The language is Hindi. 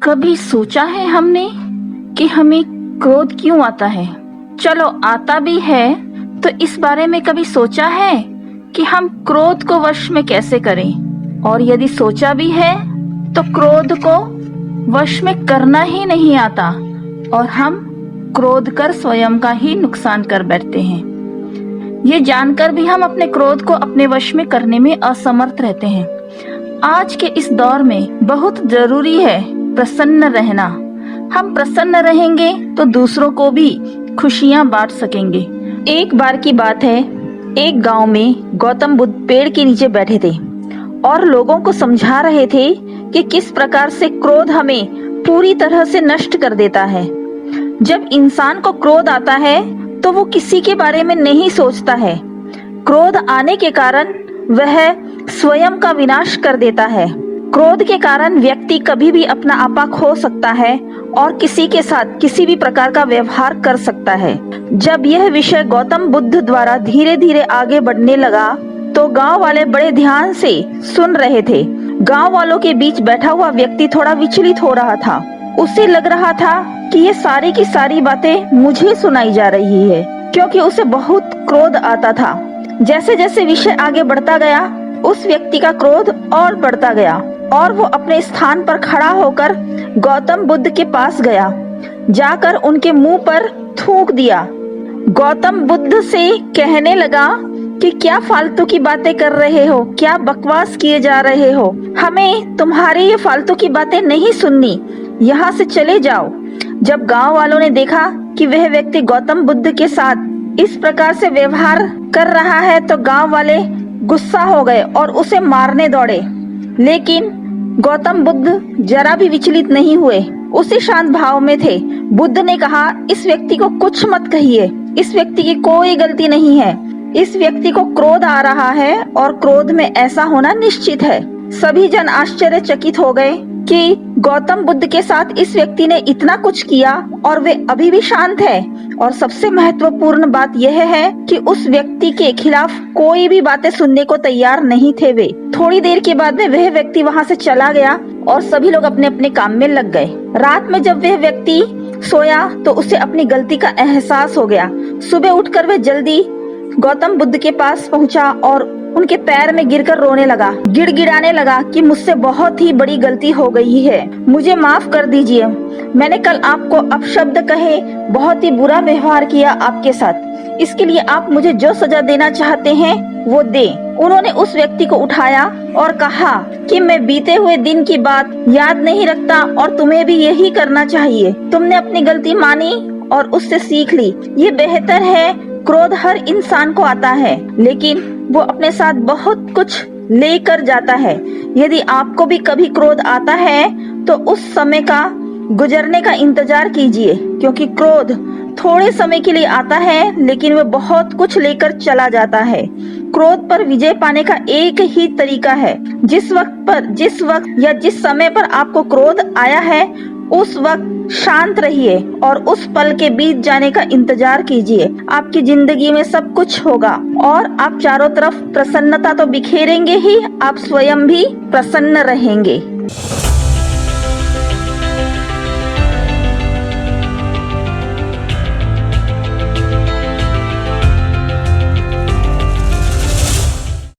कभी सोचा है हमने कि हमें क्रोध क्यों आता है? चलो आता भी है तो इस बारे में कभी सोचा है कि हम क्रोध को वश में कैसे करें? और यदि सोचा भी है तो क्रोध को वश में करना ही नहीं आता और हम क्रोध कर स्वयं का ही नुकसान कर बैठते हैं। ये जानकर भी हम अपने क्रोध को अपने वश में करने में असमर्थ रहते हैं। आज के इस दौर में बहुत जरूरी है प्रसन्न रहना। हम प्रसन्न रहेंगे तो दूसरों को भी खुशियां बांट सकेंगे। एक बार की बात है, एक गांव में गौतम बुद्ध पेड़ के नीचे बैठे थे और लोगों को समझा रहे थे कि किस प्रकार से क्रोध हमें पूरी तरह से नष्ट कर देता है। जब इंसान को क्रोध आता है तो वो किसी के बारे में नहीं सोचता है। क्रोध आने के कारण वह स्वयं का विनाश कर देता है। क्रोध के कारण व्यक्ति कभी भी अपना आपा खो सकता है और किसी के साथ किसी भी प्रकार का व्यवहार कर सकता है। जब यह विषय गौतम बुद्ध द्वारा धीरे धीरे आगे बढ़ने लगा तो गांव वाले बड़े ध्यान से सुन रहे थे। गांव वालों के बीच बैठा हुआ व्यक्ति थोड़ा विचलित हो रहा था। उसे लग रहा था कि ये सारी की सारी बातें मुझे सुनाई जा रही है, क्योंकि उसे बहुत क्रोध आता था। जैसे जैसे विषय आगे बढ़ता गया उस व्यक्ति का क्रोध और बढ़ता गया और वो अपने स्थान पर खड़ा होकर गौतम बुद्ध के पास गया, जाकर उनके मुंह पर थूक दिया। गौतम बुद्ध से कहने लगा कि क्या फालतू की बातें कर रहे हो, क्या बकवास किए जा रहे हो, हमें तुम्हारी ये फालतू की बातें नहीं सुननी, यहाँ से चले जाओ। जब गांव वालों ने देखा कि वह व्यक्ति गौतम बुद्ध के साथ इस प्रकार से व्यवहार कर रहा है तो गांव वाले गुस्सा हो गए और उसे मारने दौड़े। लेकिन गौतम बुद्ध जरा भी विचलित नहीं हुए, उसी शांत भाव में थे। बुद्ध ने कहा, इस व्यक्ति को कुछ मत कहिए, इस व्यक्ति की कोई गलती नहीं है। इस व्यक्ति को क्रोध आ रहा है और क्रोध में ऐसा होना निश्चित है। सभी जन आश्चर्यचकित हो गए कि गौतम बुद्ध के साथ इस व्यक्ति ने इतना कुछ किया और वे अभी भी शांत है। और सबसे महत्वपूर्ण बात यह है कि उस व्यक्ति के खिलाफ कोई भी बातें सुनने को तैयार नहीं थे वे। थोड़ी देर के बाद में वह व्यक्ति वहां से चला गया और सभी लोग अपने अपने काम में लग गए। रात में जब वह व्यक्ति सोया तो उसे अपनी गलती का एहसास हो गया। सुबह उठकर वह जल्दी गौतम बुद्ध के पास पहुंचा और उनके पैर में गिरकर रोने लगा, गिड़गिड़ाने लगा कि मुझसे बहुत ही बड़ी गलती हो गई है, मुझे माफ कर दीजिए। मैंने कल आपको अपशब्द कहे, बहुत ही बुरा व्यवहार किया आपके साथ। इसके लिए आप मुझे जो सजा देना चाहते हैं वो दें। उन्होंने उस व्यक्ति को उठाया और कहा कि मैं बीते हुए दिन की बात याद नहीं रखता और तुम्हें भी यही करना चाहिए। तुमने अपनी गलती मानी और उससे सीख ली। ये बेहतर है। क्रोध हर इंसान को आता है लेकिन वो अपने साथ बहुत कुछ लेकर जाता है। यदि आपको भी कभी क्रोध आता है तो उस समय का गुजरने का इंतजार कीजिए, क्योंकि क्रोध थोड़े समय के लिए आता है लेकिन वह बहुत कुछ लेकर चला जाता है। क्रोध पर विजय पाने का एक ही तरीका है। जिस वक्त या जिस समय पर आपको क्रोध आया है उस वक्त शांत रहिए और उस पल के बीत जाने का इंतजार कीजिए। आपकी जिंदगी में सब कुछ होगा और आप चारों तरफ प्रसन्नता तो बिखेरेंगे ही, आप स्वयं भी प्रसन्न रहेंगे।